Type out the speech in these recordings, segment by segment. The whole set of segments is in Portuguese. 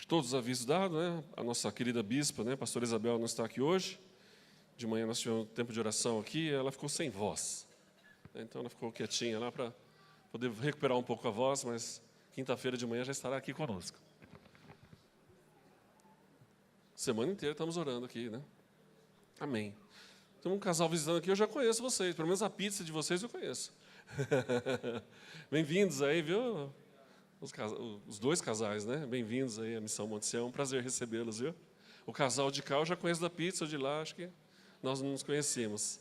todos os avisos dados, né? A nossa querida bispa, né? A pastora Isabel não está aqui hoje. De manhã nós tivemos tempo de oração aqui, ela ficou sem voz. Então ela ficou quietinha lá para poder recuperar um pouco a voz, mas quinta-feira de manhã já estará aqui conosco. Semana inteira estamos orando aqui, né? Amém. Tem um casal visitando aqui, eu já conheço vocês, pelo menos a pizza de vocês eu conheço. Bem-vindos aí, viu? Os dois casais, né? Bem-vindos aí à Missão Monte Sião, prazer recebê-los, viu? O casal de cá eu já conheço da pizza, o de lá acho que nós não nos conhecemos.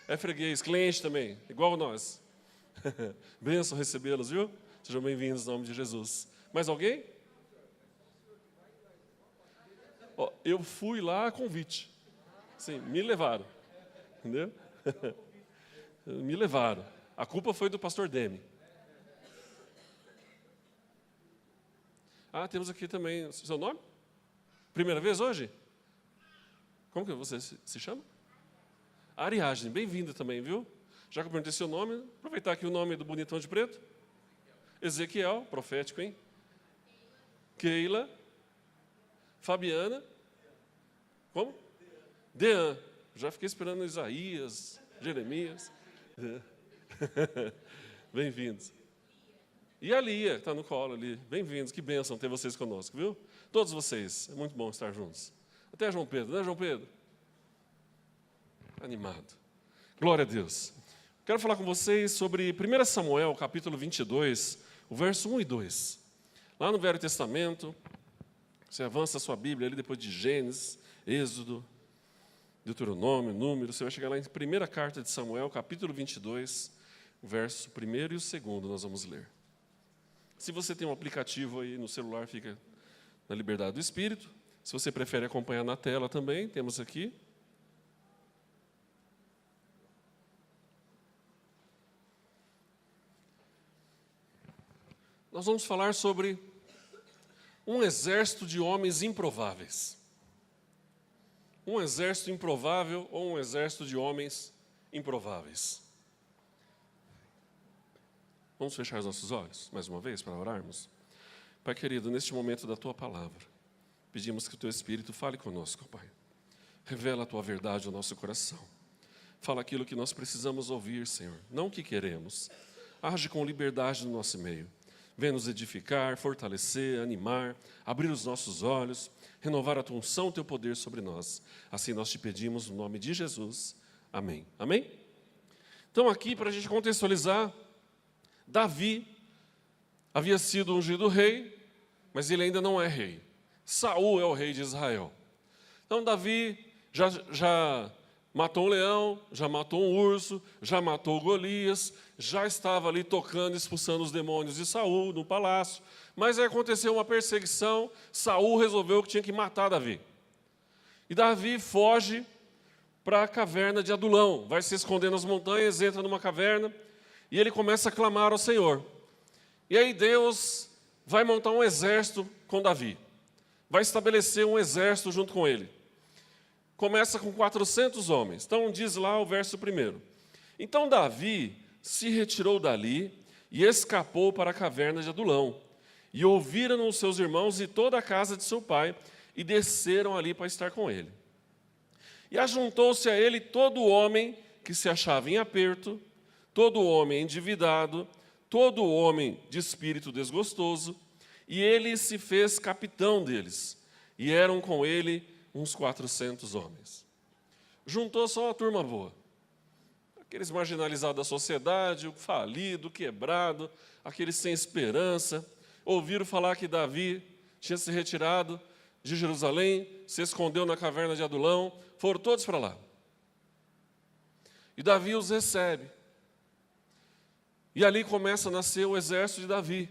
É freguês, cliente também, igual nós. Benção recebê-los, viu? Sejam bem-vindos em nome de Jesus. Mais alguém? Ó, eu fui lá a convite. Sim, me levaram. Entendeu? Me levaram. A culpa foi do pastor Demi. Ah, temos aqui também seu nome? Primeira vez hoje? Como que você se chama? Ariadne, bem-vinda também, viu? Já que eu perguntei seu nome, aproveitar aqui o nome do bonitão de preto. Ezequiel, profético, hein? Keila. Fabiana. Como? Dean. Já fiquei esperando Isaías, Jeremias. Bem-vindos. E a Lia, está no colo ali. Bem-vindos, que bênção ter vocês conosco, viu? Todos vocês, é muito bom estar juntos. Até João Pedro, né, João Pedro? Animado. Glória a Deus. Quero falar com vocês sobre 1 Samuel, capítulo 22, o verso 1 e 2. Lá no Velho Testamento, você avança a sua Bíblia ali depois de Gênesis, Êxodo, Deuteronômio, Números, você vai chegar lá em 1ª carta de Samuel, capítulo 22, o verso 1º e o 2º, nós vamos ler. Se você tem um aplicativo aí no celular, fica na liberdade do Espírito. Se você prefere acompanhar na tela também, temos aqui. Nós vamos falar sobre um exército de homens improváveis. Um exército improvável ou um exército de homens improváveis. Vamos fechar os nossos olhos, mais uma vez, para orarmos? Pai querido, neste momento da Tua palavra, pedimos que o Teu Espírito fale conosco, Pai. Revela a Tua verdade ao nosso coração. Fala aquilo que nós precisamos ouvir, Senhor, não o que queremos. Age com liberdade no nosso meio. Vem nos edificar, fortalecer, animar, abrir os nossos olhos, renovar a Tua unção, o Teu poder sobre nós. Assim nós te pedimos no nome de Jesus. Amém. Amém? Então aqui, para a gente contextualizar, Davi havia sido ungido rei, mas ele ainda não é rei. Saul é o rei de Israel. Então Davi já matou um leão, já matou um urso, já matou Golias, já estava ali tocando, expulsando os demônios de Saul no palácio. Mas aí aconteceu uma perseguição, Saul resolveu que tinha que matar Davi. E Davi foge para a caverna de Adulão, vai se esconder nas montanhas, entra numa caverna, e ele começa a clamar ao Senhor. E aí Deus vai montar um exército com Davi. Vai estabelecer um exército junto com ele. Começa com 400 homens. Então diz lá o verso 1. Então Davi se retirou dali e escapou para a caverna de Adulão. E ouviram os seus irmãos e toda a casa de seu pai, e desceram ali para estar com ele. E ajuntou-se a ele todo homem que se achava em aperto, todo homem endividado, todo homem de espírito desgostoso, e ele se fez capitão deles, e eram com ele uns 400 homens. Juntou só uma turma boa, aqueles marginalizados da sociedade, o falido, o quebrado, aqueles sem esperança. Ouviram falar que Davi tinha se retirado de Jerusalém, se escondeu na caverna de Adulão, foram todos para lá. E Davi os recebe. E ali começa a nascer o exército de Davi.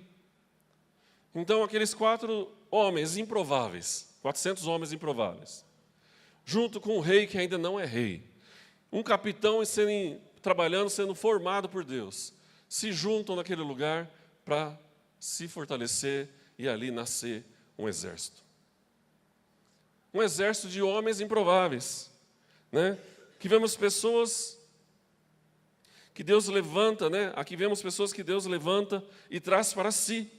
Então, aqueles 4 homens improváveis, 400 homens improváveis, junto com um rei que ainda não é rei, um capitão trabalhando, sendo formado por Deus, se juntam naquele lugar para se fortalecer e ali nascer um exército. Um exército de homens improváveis, né? Que vemos pessoas que Deus levanta, né? Aqui vemos pessoas que Deus levanta e traz para si.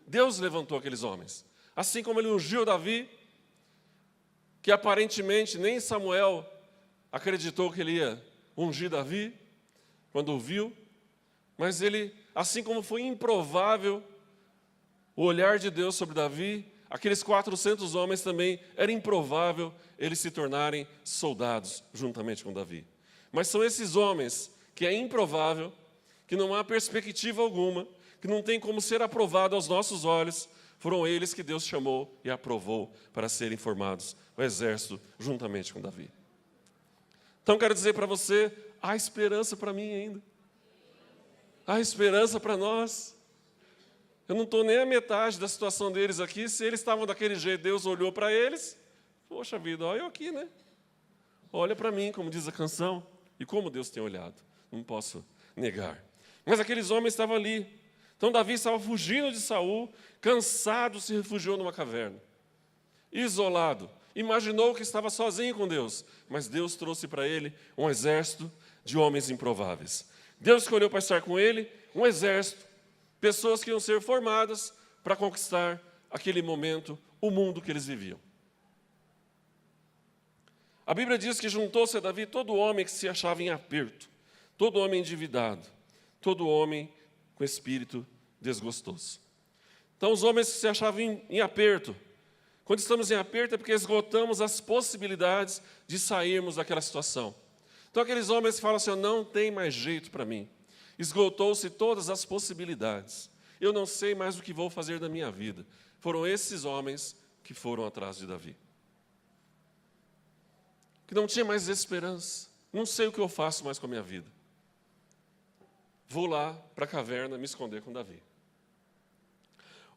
Deus levantou aqueles homens. Assim como ele ungiu Davi, que aparentemente nem Samuel acreditou que ele ia ungir Davi, quando o viu, mas ele, assim como foi improvável o olhar de Deus sobre Davi, aqueles 400 homens também, era improvável eles se tornarem soldados juntamente com Davi. Mas são esses homens que é improvável, que não há perspectiva alguma, que não tem como ser aprovado aos nossos olhos, foram eles que Deus chamou e aprovou para serem formados o exército juntamente com Davi. Então quero dizer para você, há esperança para mim ainda. Há esperança para nós. Eu não estou nem a metade da situação deles aqui. Se eles estavam daquele jeito, Deus olhou para eles. Poxa vida, olha eu aqui, né? Olha para mim, como diz a canção. E como Deus tem olhado. Não posso negar. Mas aqueles homens estavam ali. Então Davi estava fugindo de Saul, cansado, se refugiou numa caverna. Isolado. Imaginou que estava sozinho com Deus. Mas Deus trouxe para ele um exército de homens improváveis. Deus escolheu para estar com ele um exército. Pessoas que iam ser formadas para conquistar, aquele momento, o mundo que eles viviam. A Bíblia diz que juntou-se a Davi todo homem que se achava em aperto, todo homem endividado, todo homem com espírito desgostoso. Então, os homens que se achavam em aperto, quando estamos em aperto é porque esgotamos as possibilidades de sairmos daquela situação. Então, aqueles homens que falam assim, não tem mais jeito para mim. Esgotou-se todas as possibilidades. Eu não sei mais o que vou fazer da minha vida. Foram esses homens que foram atrás de Davi. Que não tinha mais esperança. Não sei o que eu faço mais com a minha vida. Vou lá para a caverna me esconder com Davi.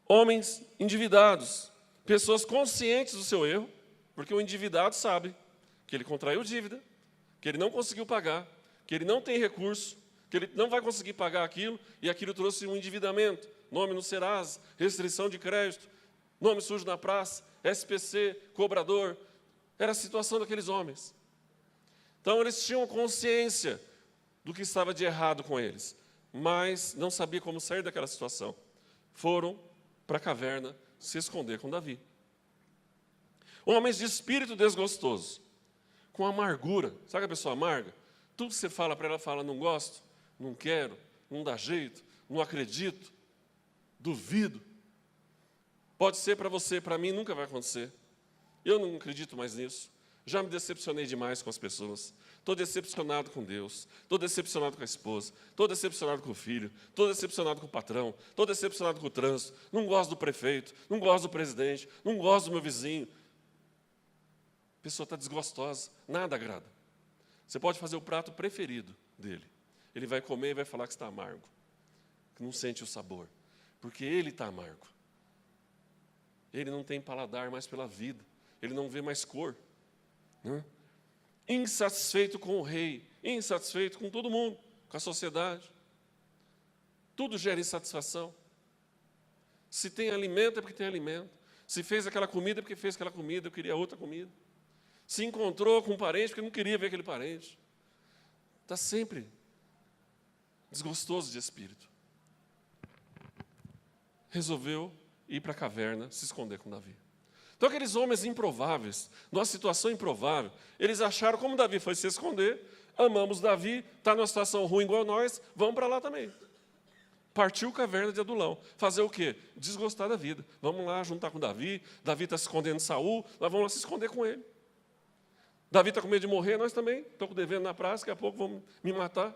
Homens endividados. Pessoas conscientes do seu erro. Porque o endividado sabe que ele contraiu dívida, que ele não conseguiu pagar, que ele não tem recurso, que ele não vai conseguir pagar aquilo, e aquilo trouxe um endividamento, nome no Serasa, restrição de crédito, nome sujo na praça, SPC, cobrador, era a situação daqueles homens. Então eles tinham consciência do que estava de errado com eles, mas não sabiam como sair daquela situação. Foram para a caverna se esconder com Davi. Homens de espírito desgostoso, com amargura, sabe a pessoa amarga? Tudo que você fala para ela, fala, não gosto, não quero, não dá jeito, não acredito, duvido. Pode ser para você, para mim nunca vai acontecer. Eu não acredito mais nisso. Já me decepcionei demais com as pessoas. Estou decepcionado com Deus, estou decepcionado com a esposa, estou decepcionado com o filho, estou decepcionado com o patrão, estou decepcionado com o trânsito, não gosto do prefeito, não gosto do presidente, não gosto do meu vizinho. A pessoa está desgostosa, nada agrada. Você pode fazer o prato preferido dele. Ele vai comer e vai falar que está amargo, que não sente o sabor, porque ele está amargo. Ele não tem paladar mais pela vida, ele não vê mais cor. Né? Insatisfeito com o rei, insatisfeito com todo mundo, com a sociedade. Tudo gera insatisfação. Se tem alimento é porque tem alimento. Se fez aquela comida é porque fez aquela comida, eu queria outra comida. Se encontrou com um parente porque não queria ver aquele parente. Está sempre desgostoso de espírito. Resolveu ir para a caverna, se esconder com Davi. Então aqueles homens improváveis, numa situação improvável, eles acharam, como Davi foi se esconder, amamos Davi, está numa situação ruim igual nós, vamos para lá também. Partiu a caverna de Adulão. Fazer o quê? Desgostar da vida. Vamos lá juntar com Davi, Davi está se escondendo de Saul, nós vamos lá se esconder com ele. Davi está com medo de morrer, nós também. Estou devendo na praça, daqui a pouco vão me matar.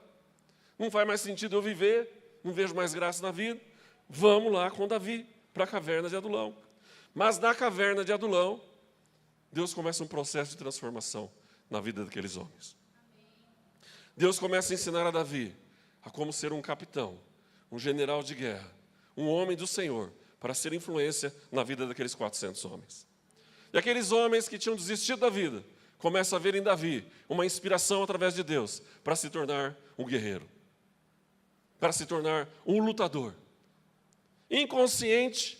Não faz mais sentido eu viver, não vejo mais graça na vida. Vamos lá com Davi, para a caverna de Adulão. Mas na caverna de Adulão, Deus começa um processo de transformação na vida daqueles homens. Deus começa a ensinar a Davi a como ser um capitão, um general de guerra, um homem do Senhor, para ser influência na vida daqueles 400 homens. E aqueles homens que tinham desistido da vida, começam a ver em Davi uma inspiração através de Deus para se tornar um guerreiro, para se tornar um lutador. Inconsciente,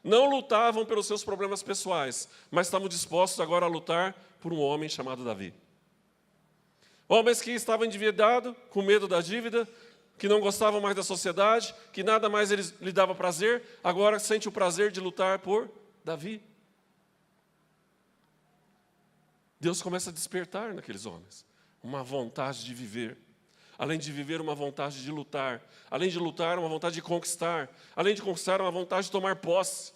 não lutavam pelos seus problemas pessoais, mas estavam dispostos agora a lutar por um homem chamado Davi. Homens que estavam endividados, com medo da dívida, que não gostavam mais da sociedade, que nada mais lhe dava prazer, agora sente o prazer de lutar por Davi. Deus começa a despertar naqueles homens uma vontade de viver. Além de viver, uma vontade de lutar. Além de lutar, uma vontade de conquistar. Além de conquistar, uma vontade de tomar posse,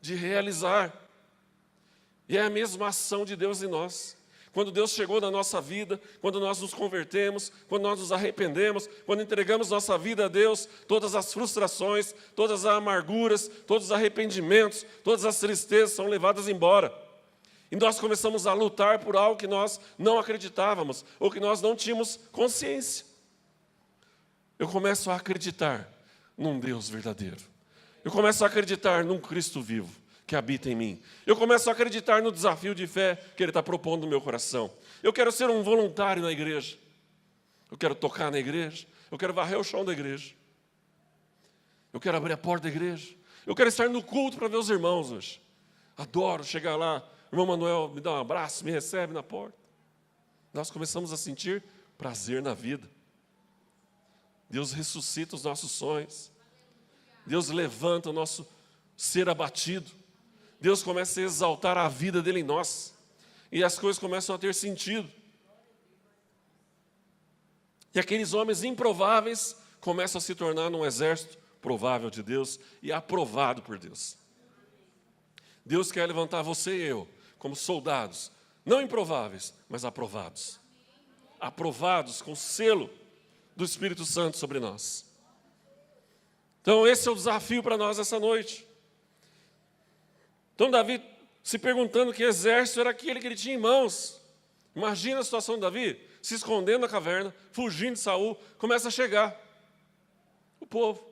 de realizar. E é a mesma ação de Deus em nós. Quando Deus chegou na nossa vida, quando nós nos convertemos, quando nós nos arrependemos, quando entregamos nossa vida a Deus, todas as frustrações, todas as amarguras, todos os arrependimentos, todas as tristezas são levadas embora. E nós começamos a lutar por algo que nós não acreditávamos, ou que nós não tínhamos consciência. Eu começo a acreditar num Deus verdadeiro. Eu começo a acreditar num Cristo vivo que habita em mim. Eu começo a acreditar no desafio de fé que Ele está propondo no meu coração. Eu quero ser um voluntário na igreja. Eu quero tocar na igreja. Eu quero varrer o chão da igreja. Eu quero abrir a porta da igreja. Eu quero estar no culto para ver os irmãos hoje. Adoro chegar lá. O irmão Manuel me dá um abraço, me recebe na porta. Nós começamos a sentir prazer na vida. Deus ressuscita os nossos sonhos. Deus levanta o nosso ser abatido. Deus começa a exaltar a vida dele em nós. E as coisas começam a ter sentido. E aqueles homens improváveis começam a se tornar num exército provável de Deus e aprovado por Deus. Deus quer levantar você e eu como soldados, não improváveis, mas aprovados. Aprovados com o selo do Espírito Santo sobre nós. Então esse é o desafio para nós essa noite. Então Davi se perguntando que exército era aquele que ele tinha em mãos. Imagina a situação de Davi, se escondendo na caverna, fugindo de Saul, começa a chegar o povo,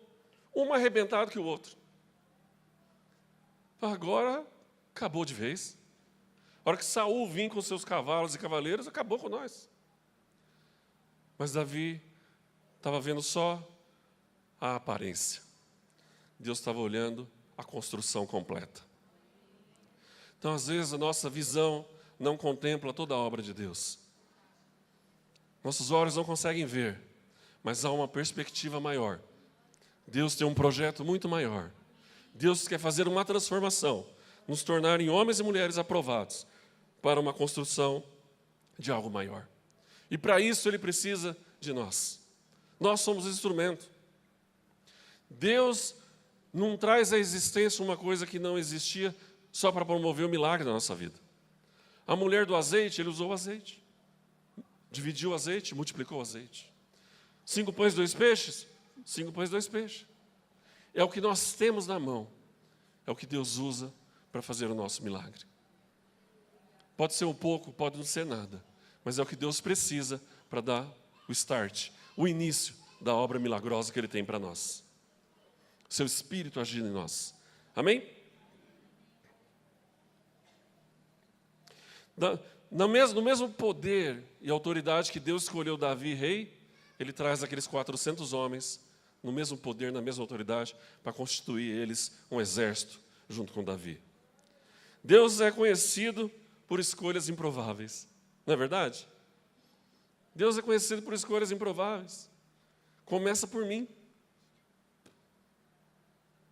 um mais arrebentado que o outro. Agora acabou de vez. A hora que Saul vinha com seus cavalos e cavaleiros, acabou com nós. Mas Davi estava vendo só a aparência. Deus estava olhando a construção completa. Então, às vezes, a nossa visão não contempla toda a obra de Deus. Nossos olhos não conseguem ver, mas há uma perspectiva maior. Deus tem um projeto muito maior. Deus quer fazer uma transformação, nos tornarem homens e mulheres aprovados para uma construção de algo maior. E para isso Ele precisa de nós. Nós somos instrumento. Deus não traz à existência uma coisa que não existia só para promover o milagre da nossa vida. A mulher do azeite, Ele usou o azeite. Dividiu o azeite, multiplicou o azeite. 5 pães, 2 peixes? 5 pães, 2 peixes. É o que nós temos na mão. É o que Deus usa para fazer o nosso milagre. Pode ser um pouco, pode não ser nada. Mas é o que Deus precisa para dar o start, o início da obra milagrosa que Ele tem para nós. Seu Espírito agindo em nós. Amém? No mesmo poder e autoridade que Deus escolheu Davi rei, Ele traz aqueles 400 homens, no mesmo poder, na mesma autoridade, para constituir eles um exército junto com Davi. Deus é conhecido por escolhas improváveis, não é verdade? Deus é conhecido por escolhas improváveis. Começa por mim.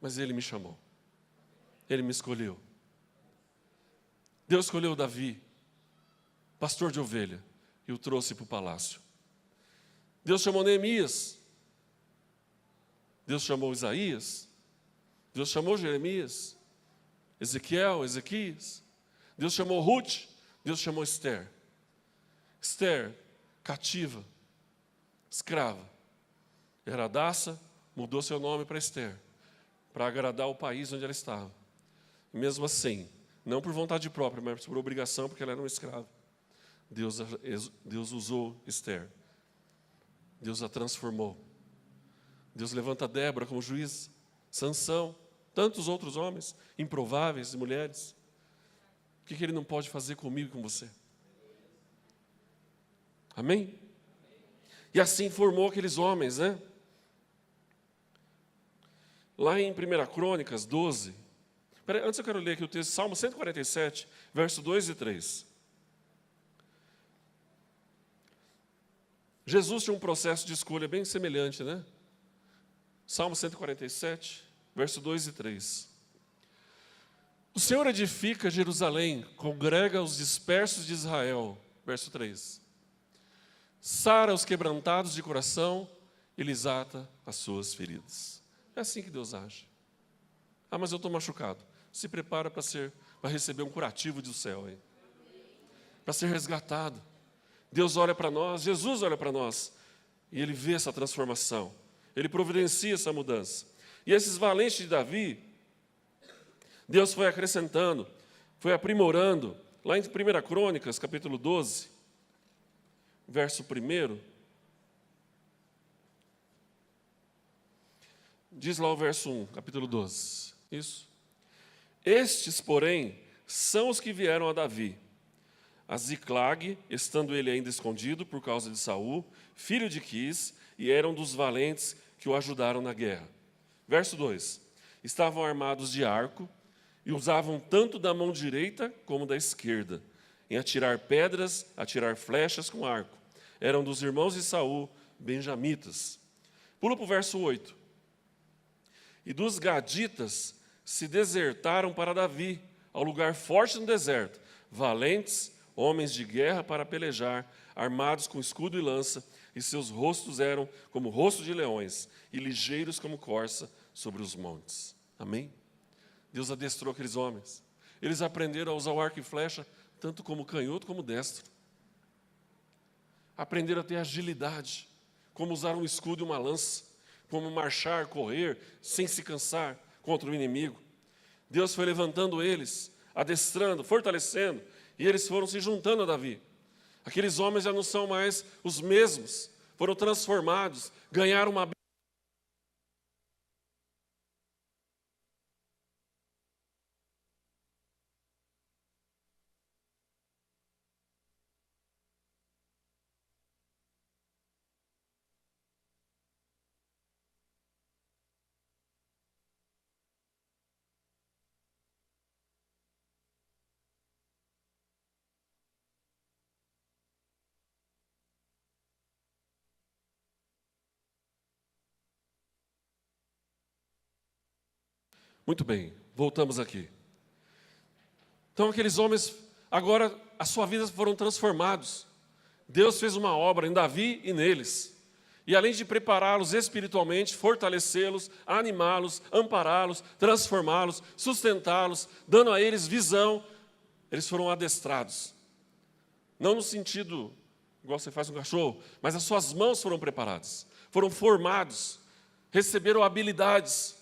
Mas Ele me chamou. Ele me escolheu. Deus escolheu Davi, pastor de ovelha, e o trouxe para o palácio. Deus chamou Neemias. Deus chamou Isaías. Deus chamou Jeremias. Ezequiel, Ezequias. Deus chamou Ruth. Deus chamou Esther. Esther, cativa, escrava. Heradaça mudou seu nome para Esther, para agradar o país onde ela estava. E mesmo assim, não por vontade própria, mas por obrigação, porque ela era uma escrava. Deus usou Esther. Deus a transformou. Deus levanta Débora como juiz, Sansão, tantos outros homens, improváveis e mulheres. O que Ele não pode fazer comigo e com você? Amém? E assim formou aqueles homens, né? Lá em 1 Crônicas 12, antes eu quero ler aqui o texto, Salmo 147, verso 2 e 3. Jesus tinha um processo de escolha bem semelhante, né? Salmo 147, verso 2 e 3. O Senhor edifica Jerusalém, congrega os dispersos de Israel. Verso 3. Sara os quebrantados de coração e lhes ata as suas feridas. É assim que Deus age. Ah, mas eu estou machucado. Se prepara para receber um curativo do céu, hein? Para ser resgatado. Deus olha para nós, Jesus olha para nós, e Ele vê essa transformação. Ele providencia essa mudança. E esses valentes de Davi, Deus foi acrescentando, foi aprimorando. Lá em 1 Crônicas, capítulo 12, verso 1, diz lá o verso 1, capítulo 12. Isso. Estes, porém, são os que vieram a Davi. A Ziclag, estando ele ainda escondido por causa de Saul, filho de Quis, e eram dos valentes que o ajudaram na guerra. Verso 2. Estavam armados de arco e usavam tanto da mão direita como da esquerda, em atirar pedras, atirar flechas com arco. Eram dos irmãos de Saul, benjamitas. Pula para o verso 8. E dos gaditas se desertaram para Davi, ao lugar forte no deserto, valentes, homens de guerra para pelejar, armados com escudo e lança, e seus rostos eram como rosto de leões, e ligeiros como corça sobre os montes. Amém? Deus adestrou aqueles homens. Eles aprenderam a usar o arco e flecha, tanto como canhoto como destro. Aprenderam a ter agilidade, como usar um escudo e uma lança, como marchar, correr, sem se cansar contra o inimigo. Deus foi levantando eles, adestrando, fortalecendo, e eles foram se juntando a Davi. Aqueles homens já não são mais os mesmos, foram transformados, ganharam uma Muito bem, voltamos aqui. Então aqueles homens, agora a sua vida foram transformados. Deus fez uma obra em Davi e neles. E além de prepará-los espiritualmente, fortalecê-los, animá-los, ampará-los, transformá-los, sustentá-los, dando a eles visão, eles foram adestrados. Não no sentido, igual você faz com um cachorro, mas as suas mãos foram preparadas, foram formados, receberam habilidades.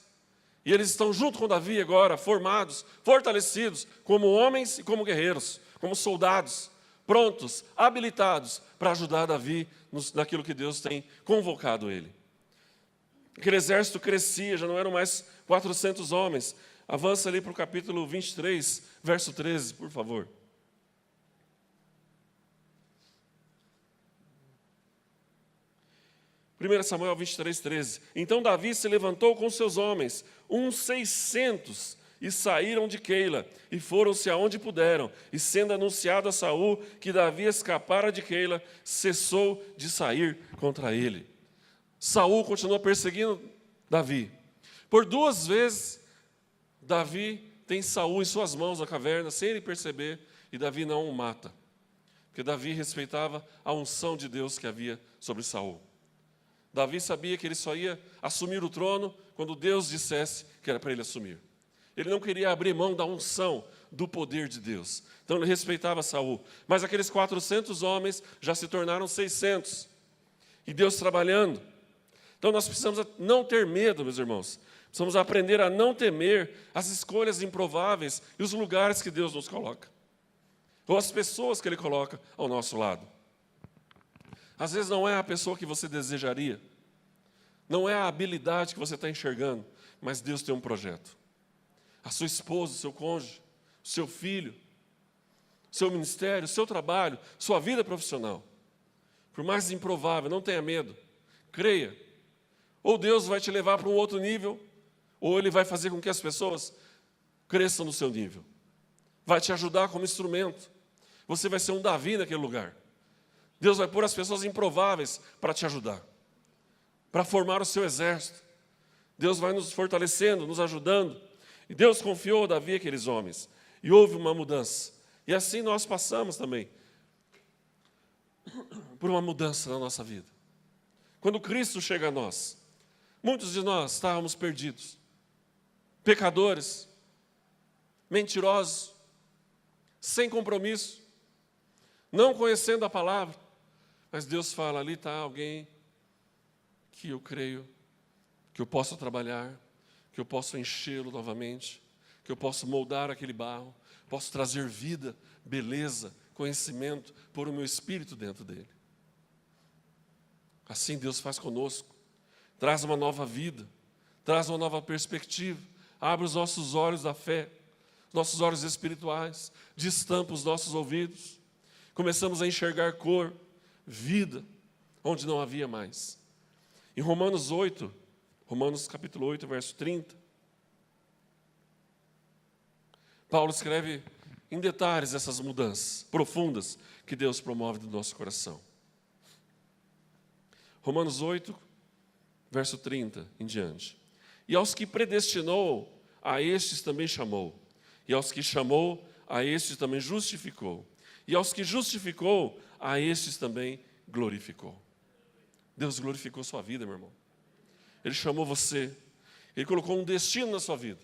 E eles estão junto com Davi agora, formados, fortalecidos, como homens e como guerreiros, como soldados, prontos, habilitados para ajudar Davi naquilo que Deus tem convocado ele. Aquele exército crescia, já não eram mais 400 homens. Avança ali para o capítulo 23, verso 13, por favor. Samuel 23, 13. Então Davi se levantou com seus homens, uns 600, e saíram de Keila, e foram-se aonde puderam. E sendo anunciado a Saul que Davi escapara de Keila, cessou de sair contra ele. Saul continua perseguindo Davi. Por 2 vezes, Davi tem Saul em suas mãos na caverna, sem ele perceber, e Davi não o mata. Porque Davi respeitava a unção de Deus que havia sobre Saul. Davi sabia que ele só ia assumir o trono quando Deus dissesse que era para ele assumir. Ele não queria abrir mão da unção, do poder de Deus. Então ele respeitava Saul. Mas aqueles 400 homens já se tornaram 600. E Deus trabalhando. Então nós precisamos não ter medo, meus irmãos. Precisamos aprender a não temer as escolhas improváveis e os lugares que Deus nos coloca. Ou as pessoas que Ele coloca ao nosso lado. Às vezes não é a pessoa que você desejaria, não é a habilidade que você está enxergando, mas Deus tem um projeto. A sua esposa, o seu cônjuge, o seu filho, o seu ministério, o seu trabalho, sua vida profissional. Por mais improvável, não tenha medo, creia. Ou Deus vai te levar para um outro nível, ou Ele vai fazer com que as pessoas cresçam no seu nível. Vai te ajudar como instrumento. Você vai ser um Davi naquele lugar. Deus vai pôr as pessoas improváveis para te ajudar, para formar o seu exército. Deus vai nos fortalecendo, nos ajudando. E Deus confiou a Davi aqueles homens. E houve uma mudança. E assim nós passamos também por uma mudança na nossa vida. Quando Cristo chega a nós, muitos de nós estávamos perdidos, pecadores, mentirosos, sem compromisso, não conhecendo a palavra. Mas Deus fala, ali está alguém que eu creio, que eu posso trabalhar, que eu posso enchê-lo novamente, que eu posso moldar aquele barro, posso trazer vida, beleza, conhecimento, pôr o meu espírito dentro dele. Assim Deus faz conosco, traz uma nova vida, traz uma nova perspectiva, abre os nossos olhos da fé, nossos olhos espirituais, destampa os nossos ouvidos, começamos a enxergar cor, vida, onde não havia mais. Em Romanos capítulo 8, verso 30, Paulo escreve em detalhes essas mudanças profundas que Deus promove no nosso coração. Romanos 8, verso 30 em diante. E aos que predestinou, a estes também chamou. E aos que chamou, a estes também justificou. E aos que justificou, a estes também glorificou. Deus glorificou sua vida, meu irmão. Ele chamou você. Ele colocou um destino na sua vida.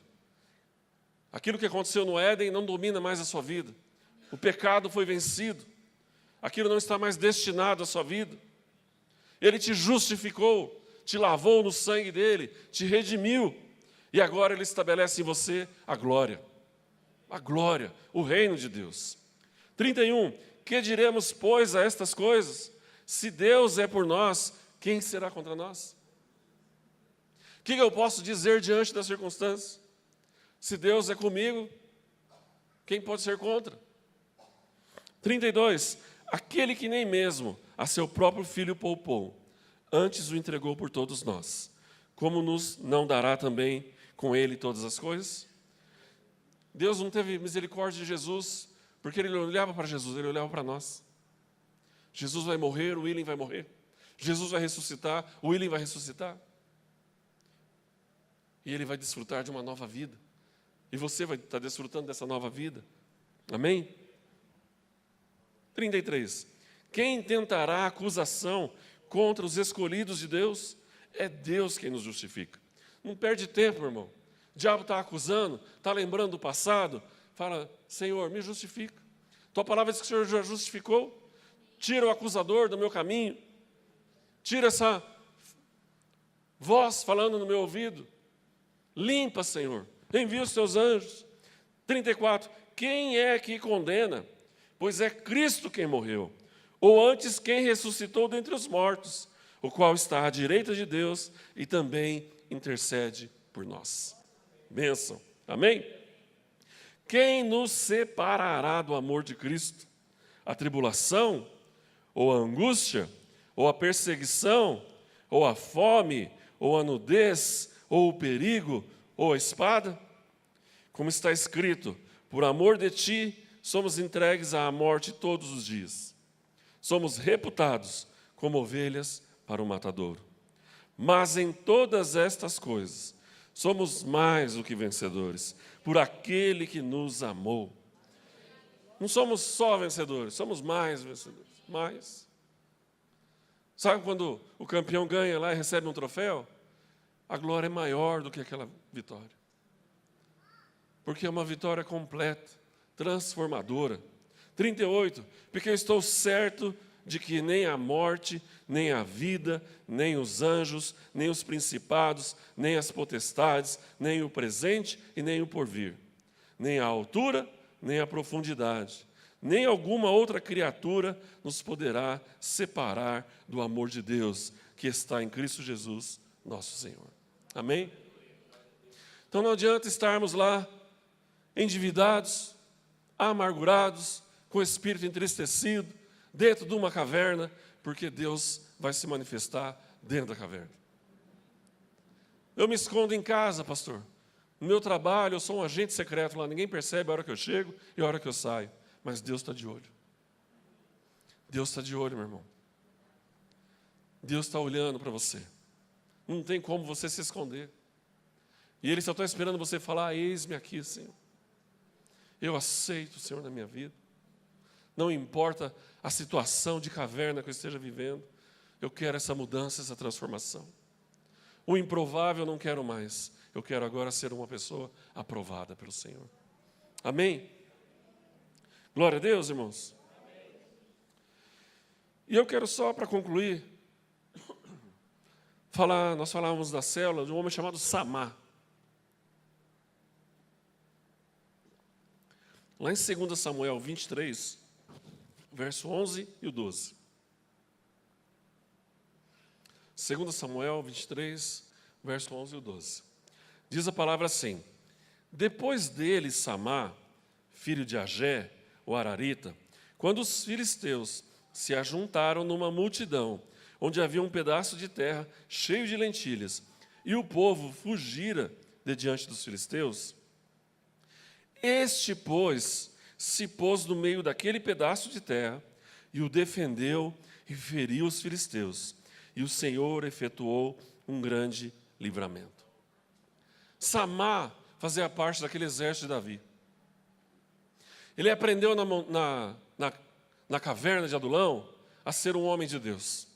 Aquilo que aconteceu no Éden não domina mais a sua vida. O pecado foi vencido. Aquilo não está mais destinado à sua vida. Ele te justificou, te lavou no sangue dele, te redimiu. E agora ele estabelece em você a glória, o reino de Deus. 31, que diremos, pois, a estas coisas? Se Deus é por nós, quem será contra nós? O que eu posso dizer diante das circunstâncias? Se Deus é comigo, quem pode ser contra? 32, aquele que nem mesmo a seu próprio filho poupou, antes o entregou por todos nós, como nos não dará também com ele todas as coisas? Deus não teve misericórdia de Jesus, porque ele não olhava para Jesus, ele olhava para nós. Jesus vai morrer, o William vai morrer. Jesus vai ressuscitar, o William vai ressuscitar. E ele vai desfrutar de uma nova vida. E você vai estar desfrutando dessa nova vida. Amém? 33. Quem tentará acusação contra os escolhidos de Deus? É Deus quem nos justifica. Não perde tempo, meu irmão. O diabo está acusando, está lembrando do passado. Fala, Senhor, me justifica. Tua palavra diz que o Senhor já justificou. Tira o acusador do meu caminho. Tira essa voz falando no meu ouvido. Limpa, Senhor. Envia os teus anjos. 34. Quem é que condena? Pois é Cristo quem morreu. Ou antes, quem ressuscitou dentre os mortos, o qual está à direita de Deus e também intercede por nós. Bênção. Amém? Quem nos separará do amor de Cristo? A tribulação? Ou a angústia? Ou a perseguição? Ou a fome? Ou a nudez? Ou o perigo? Ou a espada? Como está escrito, por amor de ti, somos entregues à morte todos os dias. Somos reputados como ovelhas para o matadouro. Mas em todas estas coisas, somos mais do que vencedores, por aquele que nos amou. Não somos só vencedores, somos mais vencedores. Mais. Sabe quando o campeão ganha lá e recebe um troféu? A glória é maior do que aquela vitória. Porque é uma vitória completa, transformadora. 38, porque eu estou certo de que nem a morte, nem a vida, nem os anjos, nem os principados, nem as potestades, nem o presente e nem o porvir, nem a altura, nem a profundidade, nem alguma outra criatura nos poderá separar do amor de Deus que está em Cristo Jesus, nosso Senhor. Amém? Então não adianta estarmos lá endividados, amargurados, com o espírito entristecido, dentro de uma caverna, porque Deus vai se manifestar dentro da caverna. Eu me escondo em casa, pastor. No meu trabalho, eu sou um agente secreto lá, ninguém percebe a hora que eu chego e a hora que eu saio. Mas Deus está de olho. Deus está de olho, meu irmão. Deus está olhando para você. Não tem como você se esconder. E Ele só está esperando você falar: eis-me aqui, Senhor. Eu aceito o Senhor na minha vida. Não importa a situação de caverna que eu esteja vivendo, eu quero essa mudança, essa transformação. O improvável eu não quero mais. Eu quero agora ser uma pessoa aprovada pelo Senhor. Amém? Glória a Deus, irmãos. E eu quero só, para concluir, nós falávamos da célula de um homem chamado Samá. Lá em 2 Samuel 23, verso 11 e o 12. 2 Samuel 23, verso 11 e o 12. Diz a palavra assim: depois dele, Samá, filho de Agé, o Ararita, quando os filisteus se ajuntaram numa multidão, onde havia um pedaço de terra cheio de lentilhas, e o povo fugira de diante dos filisteus, este, pois, se pôs no meio daquele pedaço de terra, e o defendeu e feriu os filisteus, e o Senhor efetuou um grande livramento. Samá fazia parte daquele exército de Davi. Ele aprendeu na caverna de Adulão a ser um homem de Deus.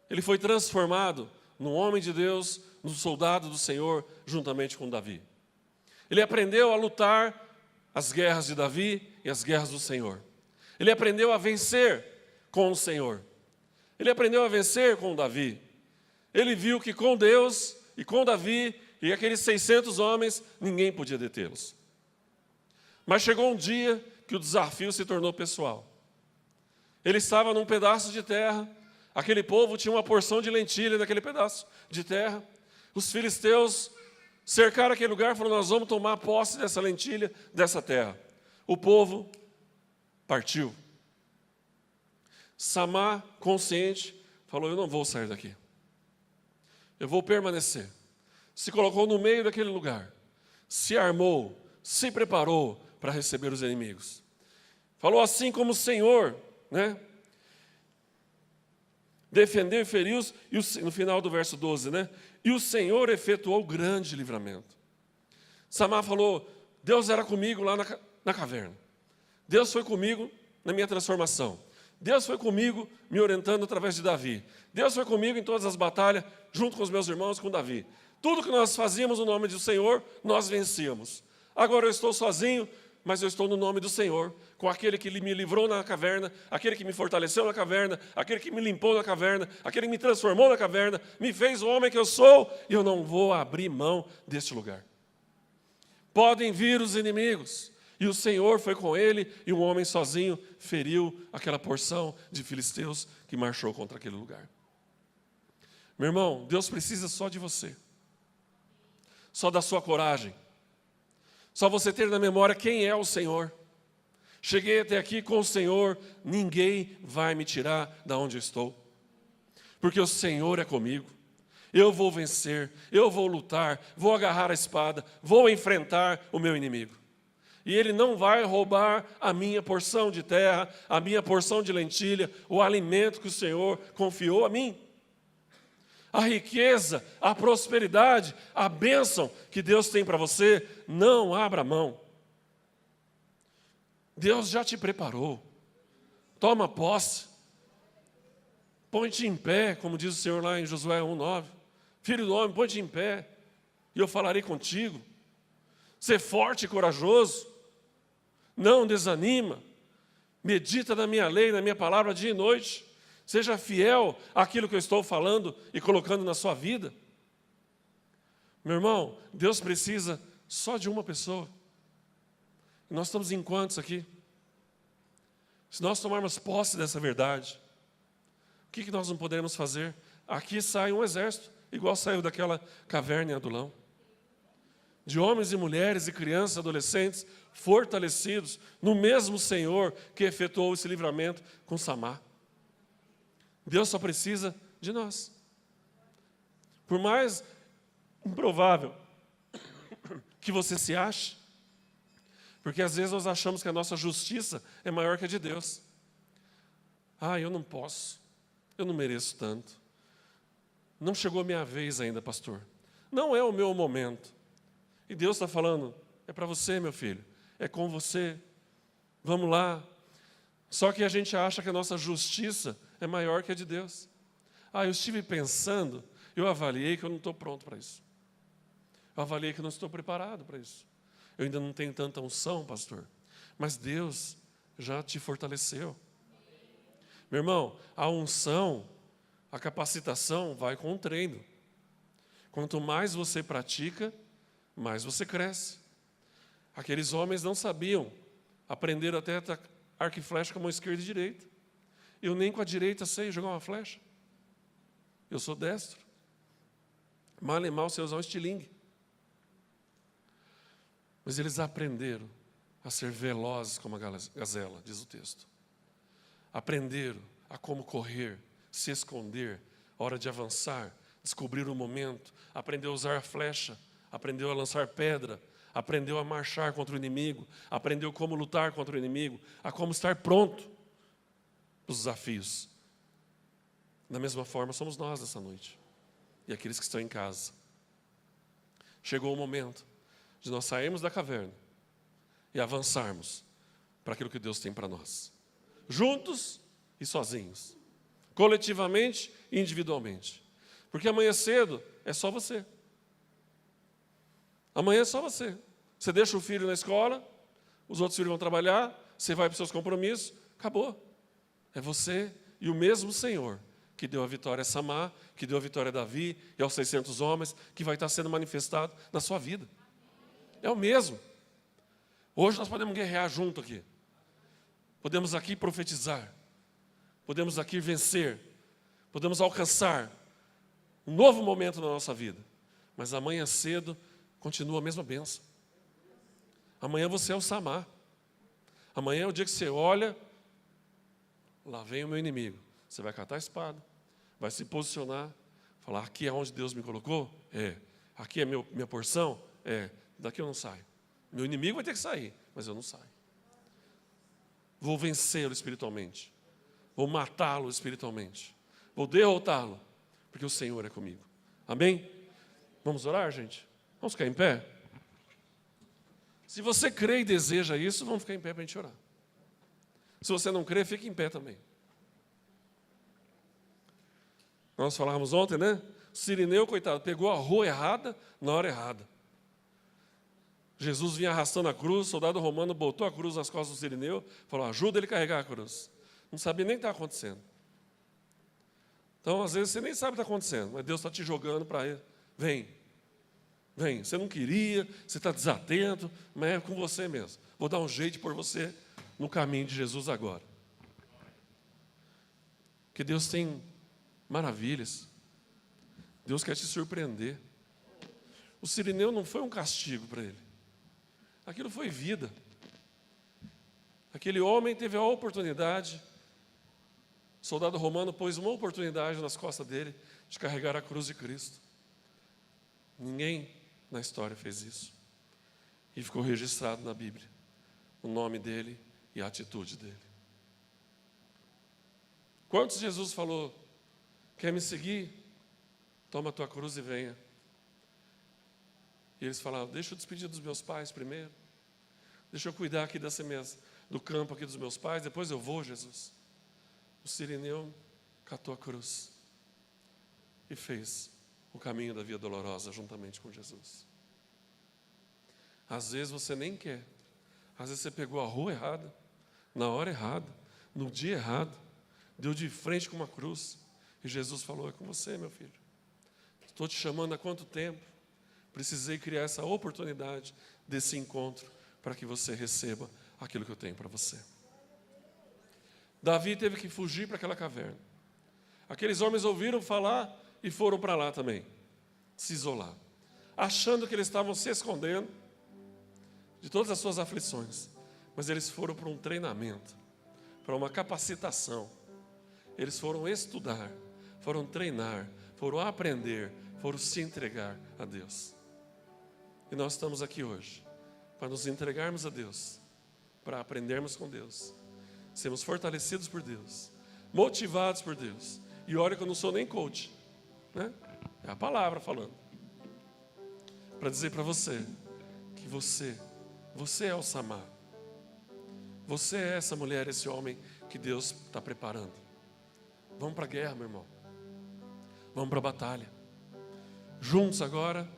Ele foi transformado num homem de Deus, num soldado do Senhor, juntamente com Davi. Ele aprendeu a lutar as guerras de Davi e as guerras do Senhor. Ele aprendeu a vencer com o Senhor. Ele aprendeu a vencer com Davi. Ele viu que com Deus e com Davi e aqueles 600 homens, ninguém podia detê-los. Mas chegou um dia que o desafio se tornou pessoal. Ele estava num pedaço de terra, aquele povo tinha uma porção de lentilha naquele pedaço de terra. Os filisteus cercaram aquele lugar e falaram: nós vamos tomar posse dessa lentilha, dessa terra. O povo partiu. Samá, consciente, falou: eu não vou sair daqui. Eu vou permanecer. Se colocou no meio daquele lugar, se armou, se preparou para receber os inimigos. Falou: assim como o Senhor, defendeu e feriu-os, e no final do verso 12, e o Senhor efetuou grande livramento. Samá falou: Deus era comigo lá na caverna. Deus foi comigo na minha transformação. Deus foi comigo me orientando através de Davi. Deus foi comigo em todas as batalhas, junto com os meus irmãos, com Davi. Tudo que nós fazíamos no nome do Senhor, nós vencíamos. Agora eu estou sozinho, mas eu estou no nome do Senhor, com aquele que me livrou na caverna, aquele que me fortaleceu na caverna, aquele que me limpou na caverna, aquele que me transformou na caverna, me fez o homem que eu sou, e eu não vou abrir mão deste lugar. Podem vir os inimigos, e o Senhor foi com ele, e um homem sozinho feriu aquela porção de filisteus que marchou contra aquele lugar. Meu irmão, Deus precisa só de você, só da sua coragem, só você ter na memória quem é o Senhor. Cheguei até aqui com o Senhor, ninguém vai me tirar da onde eu estou, porque o Senhor é comigo. Eu vou vencer, eu vou lutar, vou agarrar a espada, vou enfrentar o meu inimigo. E ele não vai roubar a minha porção de terra, a minha porção de lentilha, o alimento que o Senhor confiou a mim. A riqueza, a prosperidade, a bênção que Deus tem para você, não abra mão. Deus já te preparou. Toma posse. Põe-te em pé, como diz o Senhor lá em Josué 1:9. Filho do homem, põe-te em pé, e eu falarei contigo. Ser forte e corajoso. Não desanima. Medita na minha lei, na minha palavra dia e noite. Seja fiel àquilo que eu estou falando e colocando na sua vida. Meu irmão, Deus precisa só de uma pessoa. E nós estamos em quantos aqui? Se nós tomarmos posse dessa verdade, o que nós não podemos fazer? Aqui sai um exército, igual saiu daquela caverna em Adulão. De homens e mulheres e crianças, adolescentes, fortalecidos no mesmo Senhor que efetuou esse livramento com Samá. Deus só precisa de nós. Por mais improvável que você se ache, porque às vezes nós achamos que a nossa justiça é maior que a de Deus. Eu não posso, eu não mereço tanto. Não chegou a minha vez ainda, pastor. Não é o meu momento. E Deus está falando, é para você, meu filho, é com você. Vamos lá. Só que a gente acha que a nossa justiça é maior que a de Deus. Eu estive pensando, eu avaliei que eu não estou pronto para isso. Eu avaliei que eu não estou preparado para isso. Eu ainda não tenho tanta unção, pastor. Mas Deus já te fortaleceu. Meu irmão, a unção, a capacitação vai com o treino. Quanto mais você pratica, mais você cresce. Aqueles homens não sabiam, aprenderam até arco e flecha com a mão esquerda e direita. Eu nem com a direita sei jogar uma flecha. Eu sou destro. Mal e mal sei usar um estilingue. Mas eles aprenderam a ser velozes como a gazela, diz o texto. Aprenderam a como correr, se esconder, hora de avançar, descobrir o momento, aprendeu a usar a flecha, aprendeu a lançar pedra, aprendeu a marchar contra o inimigo, aprendeu como lutar contra o inimigo, a como estar pronto para os desafios. Da mesma forma somos nós nessa noite, e aqueles que estão em casa. Chegou o momento de nós sairmos da caverna e avançarmos para aquilo que Deus tem para nós. Juntos e sozinhos. Coletivamente e individualmente. Porque amanhã cedo é só você. Amanhã é só você. Você deixa o filho na escola, os outros filhos vão trabalhar, você vai para os seus compromissos, acabou. É você e o mesmo Senhor que deu a vitória a Samar, que deu a vitória a Davi e aos 600 homens, que vai estar sendo manifestado na sua vida. É o mesmo. Hoje nós podemos guerrear junto aqui. Podemos aqui profetizar. Podemos aqui vencer. Podemos alcançar um novo momento na nossa vida. Mas amanhã cedo continua a mesma bênção. Amanhã você é o Samar. Amanhã é o dia que você olha, lá vem o meu inimigo. Você vai catar a espada, vai se posicionar, falar, aqui é onde Deus me colocou? É. Aqui é minha porção? É. Daqui eu não saio. Meu inimigo vai ter que sair, mas eu não saio. Vou vencê-lo espiritualmente. Vou matá-lo espiritualmente. Vou derrotá-lo, porque o Senhor é comigo. Amém? Vamos orar, gente? Vamos ficar em pé? Se você crê e deseja isso, vamos ficar em pé para a gente orar. Se você não crê, fique em pé também. Nós falávamos ontem, né? O Cirineu, coitado, pegou a rua errada na hora errada. Jesus vinha arrastando a cruz, o soldado romano botou a cruz nas costas do Cirineu, falou, ajuda ele a carregar a cruz. Não sabia nem o que estava acontecendo. Então, às vezes, você nem sabe o que está acontecendo, mas Deus está te jogando para ele. Vem, vem. Você não queria, você está desatento, mas é com você mesmo. Vou dar um jeito de pôr você no caminho de Jesus agora. Porque Deus tem maravilhas. Deus quer te surpreender. O Cirineu não foi um castigo para ele. Aquilo foi vida. Aquele homem teve a oportunidade, o soldado romano pôs uma oportunidade nas costas dele de carregar a cruz de Cristo. Ninguém na história fez isso. E ficou registrado na Bíblia o nome dele e a atitude dele. Quantos Jesus falou, quer me seguir? Toma a tua cruz e venha. E eles falavam, deixa eu despedir dos meus pais primeiro. Deixa eu cuidar aqui do campo aqui dos meus pais, depois eu vou, Jesus. O Cirineu catou a cruz e fez o caminho da via dolorosa juntamente com Jesus. Às vezes você nem quer. Às vezes você pegou a rua errada, na hora errada, no dia errado, deu de frente com uma cruz. E Jesus falou, é com você, meu filho. Estou te chamando há quanto tempo? Precisei criar essa oportunidade desse encontro para que você receba aquilo que eu tenho para você. Davi teve que fugir para aquela caverna. Aqueles homens ouviram falar e foram para lá também, se isolar, achando que eles estavam se escondendo de todas as suas aflições. Mas eles foram para um treinamento, para uma capacitação. Eles foram estudar, foram treinar, foram aprender, foram se entregar a Deus. E nós estamos aqui hoje para nos entregarmos a Deus, para aprendermos com Deus, sermos fortalecidos por Deus, motivados por Deus. E olha que eu não sou nem coach, né? É a palavra falando. para dizer para você que você é o Samar. Você é essa mulher, esse homem que Deus está preparando. Vamos para a guerra, meu irmão. Vamos para a batalha. Juntos agora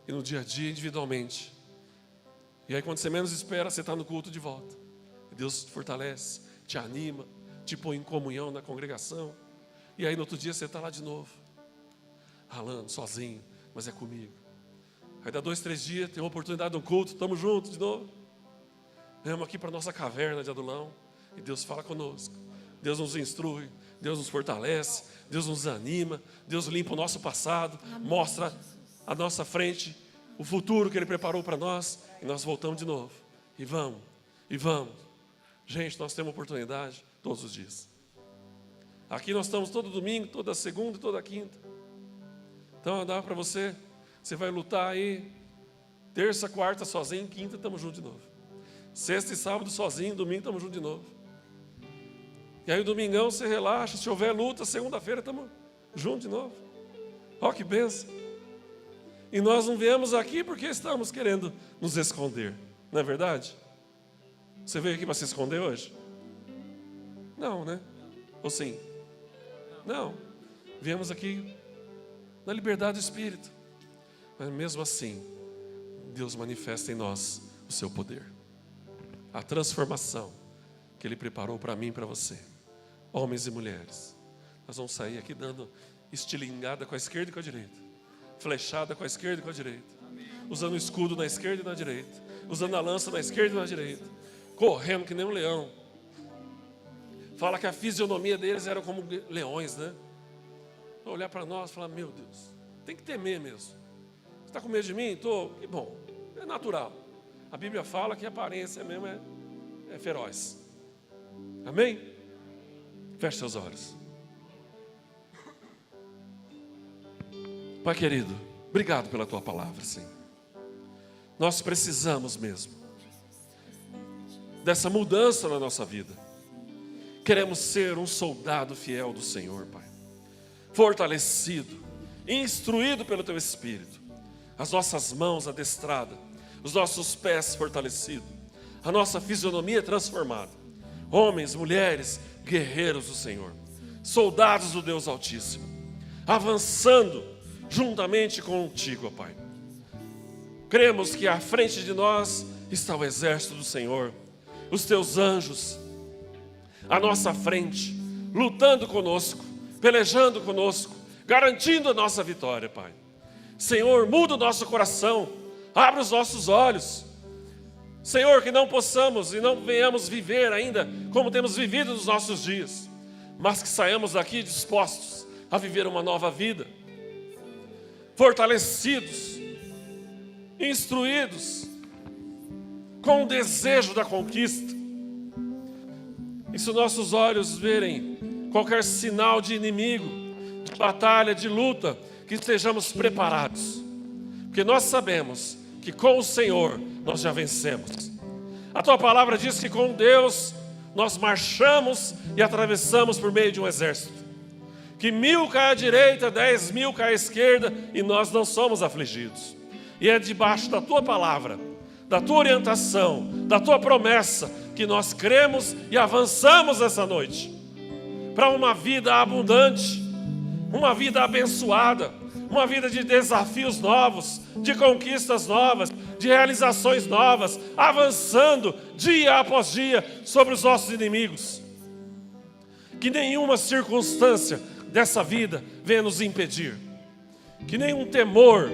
e no dia a dia, individualmente. E aí quando você menos espera, você está no culto de volta. Deus te fortalece, te anima, te põe em comunhão na congregação. E aí no outro dia você está lá de novo. Ralando, sozinho, mas é comigo. Aí dá 2, 3 dias, tem uma oportunidade de um culto, estamos juntos de novo. Vamos aqui para a nossa caverna de Adulão. E Deus fala conosco. Deus nos instrui, Deus nos fortalece, Deus nos anima, Deus limpa o nosso passado, mostra à nossa frente o futuro que Ele preparou para nós. E nós voltamos de novo. E vamos. Gente, nós temos oportunidade todos os dias. Aqui nós estamos todo domingo, toda segunda e toda quinta. Então dá para você vai lutar aí, terça, quarta sozinho, quinta estamos juntos de novo. Sexta e sábado sozinho, domingo estamos juntos de novo. E aí o domingão você relaxa, se houver luta, segunda-feira estamos juntos de novo. Ó que bênção. E nós não viemos aqui porque estamos querendo nos esconder, não é verdade? Você veio aqui para se esconder hoje? Não, né? Ou sim? Não. Viemos aqui na liberdade do Espírito. Mas mesmo assim, Deus manifesta em nós o seu poder. A transformação que Ele preparou para mim e para você. Homens e mulheres. Nós vamos sair aqui dando estilingada com a esquerda e com a direita. Flechada com a esquerda e com a direita. Usando o escudo na esquerda e na direita. Usando a lança na esquerda e na direita. Correndo que nem um leão. Fala que a fisionomia deles era como leões, né? Olhar para nós e falar, meu Deus, tem que temer mesmo. Você está com medo de mim? Estou. Que bom, é natural. A Bíblia fala que a aparência mesmo é feroz. Amém? Feche seus olhos. Pai querido, obrigado pela Tua palavra, Senhor. Nós precisamos mesmo dessa mudança na nossa vida. Queremos ser um soldado fiel do Senhor, Pai. Fortalecido, instruído pelo Teu Espírito. As nossas mãos adestradas, os nossos pés fortalecidos, a nossa fisionomia transformada. Homens, mulheres, guerreiros do Senhor, soldados do Deus Altíssimo, avançando juntamente contigo, ó Pai. Cremos que à frente de nós está o exército do Senhor, os Teus anjos, à nossa frente, lutando conosco, pelejando conosco, garantindo a nossa vitória, Pai. Senhor, muda o nosso coração, abre os nossos olhos. Senhor, que não possamos e não venhamos viver ainda como temos vivido nos nossos dias, mas que saiamos daqui dispostos a viver uma nova vida, fortalecidos, instruídos, com o desejo da conquista. E se nossos olhos verem qualquer sinal de inimigo, de batalha, de luta, que estejamos preparados, porque nós sabemos que com o Senhor nós já vencemos. A Tua palavra diz que com Deus nós marchamos e atravessamos por meio de um exército, que 1000 cai à direita, 10.000 cai à esquerda, e nós não somos afligidos. E é debaixo da Tua palavra, da Tua orientação, da Tua promessa, que nós cremos e avançamos essa noite para uma vida abundante, uma vida abençoada, uma vida de desafios novos, de conquistas novas, de realizações novas, avançando dia após dia sobre os nossos inimigos. Que nenhuma circunstância dessa vida venha nos impedir, que nenhum temor,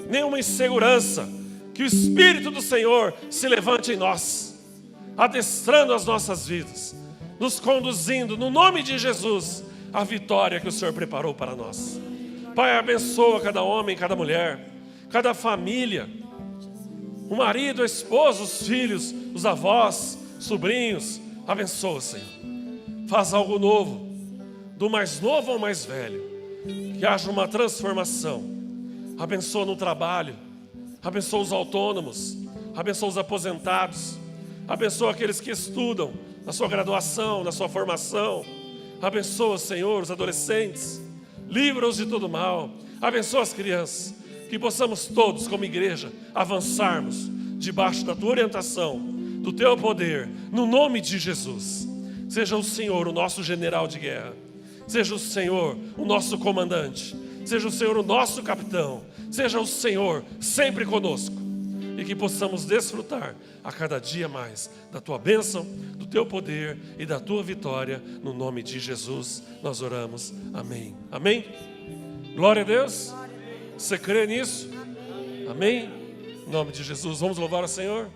nenhuma insegurança, que o Espírito do Senhor se levante em nós, adestrando as nossas vidas, nos conduzindo, no nome de Jesus, à vitória que o Senhor preparou para nós. Pai, abençoa cada homem, cada mulher, cada família, o marido, a esposa, os filhos, os avós, sobrinhos. Abençoa, Senhor. Faz algo novo, do mais novo ao mais velho, que haja uma transformação. Abençoa no trabalho, abençoa os autônomos, abençoa os aposentados, abençoa aqueles que estudam na sua graduação, na sua formação. Abençoa, Senhor, os adolescentes, livra-os de todo mal. Abençoa as crianças, Que possamos todos, como igreja, avançarmos debaixo da tua orientação, do teu poder, no nome de Jesus. Seja o Senhor o nosso general de guerra, seja o Senhor o nosso comandante, seja o Senhor o nosso capitão, seja o Senhor sempre conosco, e que possamos desfrutar a cada dia mais da tua bênção, do teu poder e da tua vitória. No nome de Jesus nós oramos, amém. Amém? Glória a Deus. Você crê nisso? Amém? Em nome de Jesus, vamos louvar o Senhor.